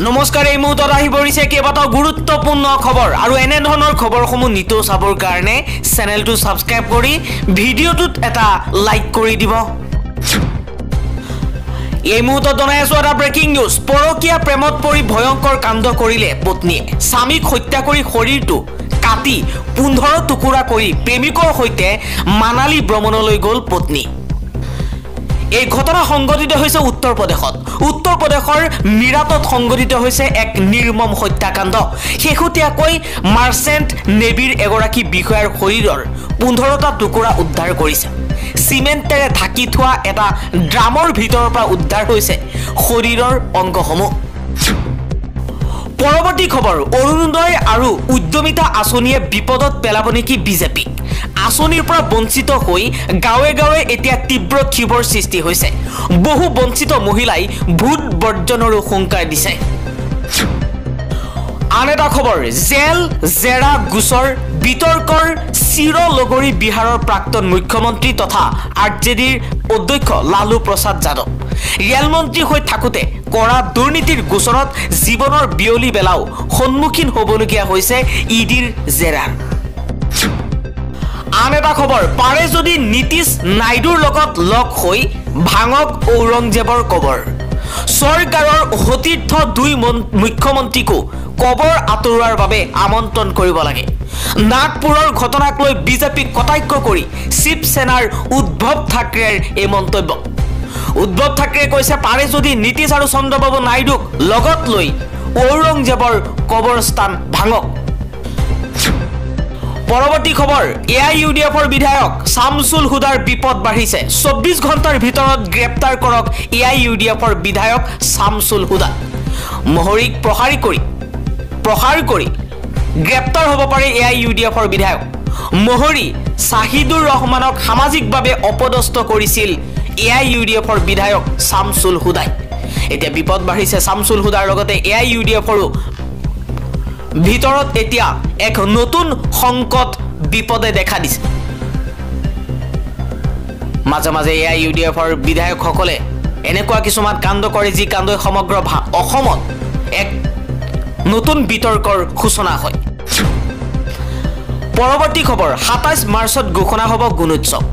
নমস্কাৰ এই মুহূৰ্তত আহি পৰিছে কেইবাটাও গুৰুত্বপূৰ্ণ খবৰ আৰু এনে ধৰণৰ খবৰসমূহ নিতৌ চাবৰ কাৰণে চেনেলটো সাবস্ক্ৰাইব কৰি ভিডিঅ'টোত এটা লাইক কৰি দিব। এই মুহূৰ্তত জনাই আছো এটা ব্ৰেকিং নিউজ। পৰকীয়া প্ৰেমত পৰি ভয়ংকৰ কাণ্ড কৰিলে পত্নীয়ে। স্বামীক হত্যা কৰি শৰীৰটো কাটি 15 টুকুৰা কৰি প্ৰেমিকৰ সৈতে মানালী ভ্ৰমণলৈ গ'ল পত্নী। এই ঘটনা সংঘটিত হৈছে উত্তৰ প্ৰদেশত। উত্তৰ প্ৰদেশৰ মিৰাটত সংঘটিত হৈছে এক নিৰ্মম হত্যাকাণ্ড। শেহতীয়াকৈ মাৰ্চেণ্ট নেভিৰ এগৰাকী বিষয়াৰ শৰীৰৰ 15টা টুকুৰা উদ্ধাৰ কৰিছে। চিমেণ্টেৰে ঢাকি থোৱা এটা ড্ৰামৰ ভিতৰৰ পৰা উদ্ধাৰ হৈছে শৰীৰৰ অংগসমূহ। পৰৱৰ্তী খবৰ, অৰুণোদয় আৰু উদ্যমিতা আঁচনিয়ে বিপদত পেলাব নেকি বিজেপিক? আঁচনিৰ পৰা বঞ্চিত হৈ গাঁৱে গাঁৱে এতিয়া তীব্ৰ ক্ষোভৰ সৃষ্টি হৈছে। বহু বঞ্চিত মহিলাই ভোট বৰ্জনৰো হুংকাৰ দিছে। আন এটা খবৰ, জেল জেৰা গোচৰ বিতৰ্কৰ চিৰলগৰী বিহাৰৰ প্ৰাক্তন মুখ্যমন্ত্ৰী তথা আৰজেডিৰ অধ্যক্ষ লালু প্ৰসাদ যাদৱ। ৰেলমন্ত্ৰী হৈ থাকোঁতে কৰা দুৰ্নীতিৰ গোচৰত জীৱনৰ বিয়লি বেলাও সন্মুখীন হ'বলগীয়া হৈছে ইডিৰ জেৰাৰ। আন এটা খবৰ, পাৰে যদি নীতিশ নাইডুৰ লগত লগ হৈ ভাঙক ঔৰংজেবৰ কবৰ। চৰকাৰৰ সতীৰ্থ দুই মুখ্যমন্ত্ৰীকো কবৰ আঁতৰোৱাৰ বাবে আমন্ত্ৰণ কৰিব লাগে। নাগপুৰৰ ঘটনাক লৈ বিজেপিক কটাক্ষ কৰি শিৱসেনাৰ উদ্ধৱ ঠাকৰেৰ এই মন্তব্য। উদ্ধৱ ঠাকৰে কৈছে, পাৰে যদি নীতিশ আৰু চন্দ্ৰবাবু নাইডুক লগত লৈ ঔৰংজেবৰ কবৰস্থান ভাঙক। পৰৱৰ্তী খবৰ, AIUDFৰ বিধায়ক শামছুল হুদাৰ বিপদ বাঢ়িছে। 24 ঘণ্টাৰ ভিতৰত গ্ৰেপ্তাৰ কৰক AIUDFৰ বিধায়ক শামছুল হুদা। মহৰীক প্ৰহাৰ কৰি গ্ৰেপ্তাৰ হ'ব পাৰে AIUDFৰ বিধায়ক। মহৰী শ্বাহিদুৰ ৰহমানক সামাজিকভাৱে অপদস্থ কৰিছিল AIUDFৰ বিধায়ক শামছুল হুদাই। এতিয়া বিপদ বাঢ়িছে শামছুল হুদাৰ লগতে AIUDFৰো ভিতৰত এতিয়া এক নতুন সংকট বিপদে দেখা দিছে। মাজে মাজে AIUDFৰ বিধায়কসকলে এনেকুৱা কিছুমান কাণ্ড কৰে যি কাণ্ডই সমগ্ৰ অসমত এক নতুন বিতৰ্কৰ সূচনা হয়। পৰৱৰ্তী খবৰ, 27 মাৰ্চত ঘোষণা হ'ব গুণোৎসৱ।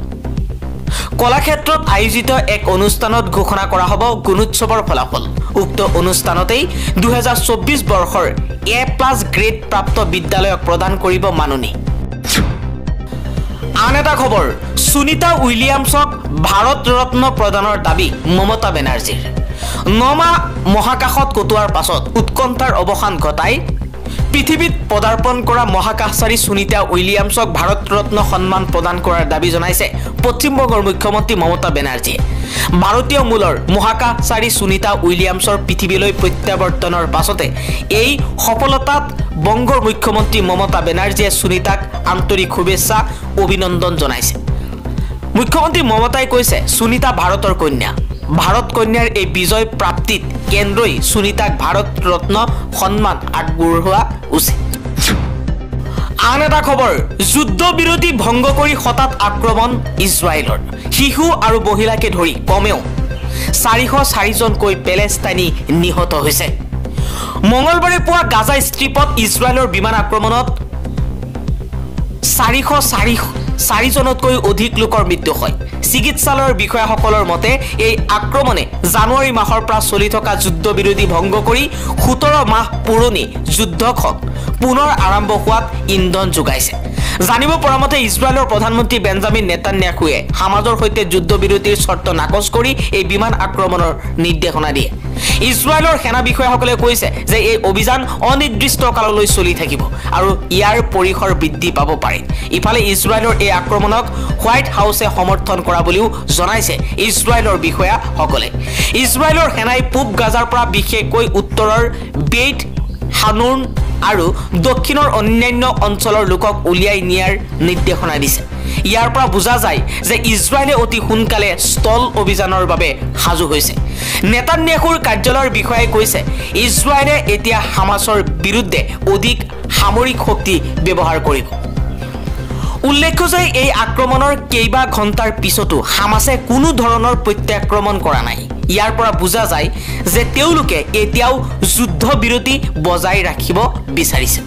কলাক্ষেত্ৰত আয়োজিত এক অনুষ্ঠানত ঘোষণা কৰা হ'ব গুণোৎসৱৰ ফলাফল। উক্ত অনুষ্ঠানতেই 2024 বৰ্ষৰ A+ গ্ৰেড প্ৰাপ্ত বিদ্যালয়ক প্ৰদান কৰিব মাননি। আন এটা খবৰ, সুনীতা উইলিয়ামছক ভাৰত ৰত্ন প্ৰদানৰ দাবী মমতা বেনাৰ্জীৰ। 9 মাহ মহাকাশত কটোৱাৰ পাছত উৎকণ্ঠাৰ অৱসান ঘটাই পৃথিৱীত পদাৰ্পণ কৰা মহাকাশচাৰী সুনীতা উইলিয়ামছক ভাৰত ৰত্ন সন্মান প্ৰদান কৰাৰ দাবী জনাইছে পশ্চিমবংগৰ মুখ্যমন্ত্ৰী মমতা বেনাৰ্জীয়ে। ভাৰতীয় মূলৰ মহাকাশচাৰী সুনীতা উইলিয়ামছৰ পৃথিৱীলৈ প্ৰত্যাৱৰ্তনৰ পাছতে এই সফলতাত বংগৰ মুখ্যমন্ত্ৰী মমতা বেনাৰ্জীয়ে সুনীতাক আন্তৰিক শুভেচ্ছা অভিনন্দন জনাইছে। মুখ্যমন্ত্ৰী মমতাই কৈছে, সুনীতা ভাৰতৰ কন্যা। ভাৰত কন্যাৰ এই বিজয় প্ৰাপ্তিত কেন্দ্ৰই সুনীতাক ভাৰত ৰত্ন সন্মান আগবঢ়োৱা উচিত। আন এটা খবৰ, যুদ্ধবিৰতি ভংগ কৰি হঠাৎ আক্ৰমণ ইজৰাইলৰ। শিশু আৰু মহিলাকে ধৰি কমেও 404জনকৈ পেলেষ্টাইনী নিহত হৈছে। মঙলবাৰে পুৱা গাজা ষ্ট্ৰীপত ইজৰাইলৰ বিমান আক্ৰমণত 404জনতকৈ অধিক লোকৰ মৃত্যু হয়। চিকিৎসালয়ৰ বিষয়াসকলৰ মতে এই আক্ৰমণে জানুৱাৰী মাহৰ পৰা চলি থকা যুদ্ধবিৰতি ভংগ কৰি 17 মাহ পুৰণি যুদ্ধখন পুনৰ আৰম্ভ হোৱাত ইন্ধন যোগাইছে। জানিব পৰা মতে ইজৰাইলৰ প্ৰধানমন্ত্ৰী বেঞ্জামিন নেতান্যাহুৱে হামাজৰ সৈতে যুদ্ধবিৰতিৰ চৰ্ত নাকচ কৰি এই বিমান আক্ৰমণৰ নিৰ্দেশনা দিয়ে। ইজৰাইলৰ সেনা বিষয়াসকলে কৈছে যে এই অভিযান অনিৰ্দিষ্ট কাললৈ চলি থাকিব আৰু ইয়াৰ পৰিসৰ বৃদ্ধি পাব পাৰে। ইফালে ইজৰাইলৰ এই আক্ৰমণক হোৱাইট হাউছে সমৰ্থন কৰা বুলিও জনাইছে ইজৰাইলৰ বিষয়াসকলে। ইজৰাইলৰ সেনাই পূব গাজাৰ পৰা বিশেষকৈ উত্তৰৰ বেইট হানুন আৰু দক্ষিণৰ অন্যান্য অঞ্চলৰ লোকক উলিয়াই নিয়াৰ নিৰ্দেশনা দিছে। ইয়াৰ পৰা বুজা যায় যে ইজৰাইলে অতি সোনকালে স্থল অভিযানৰ বাবে সাজু হৈছে। নেতান্যাহুৰ কাৰ্যালয়ৰ বিষয়াই কৈছে, ইজৰাইলে এতিয়া হামাছৰ বিৰুদ্ধে অধিক সামৰিক শক্তি ব্যৱহাৰ কৰিব। উল্লেখ্য যে এই আক্ৰমণৰ কেইবা ঘণ্টাৰ পিছতো হামাছে কোনো ধৰণৰ প্ৰত্যাক্ৰমণ কৰা নাই। ইয়াৰ পৰা বুজা যায় যে তেওঁলোকে এতিয়াও যুদ্ধবিৰতি বজাই ৰাখিব বিচাৰিছে।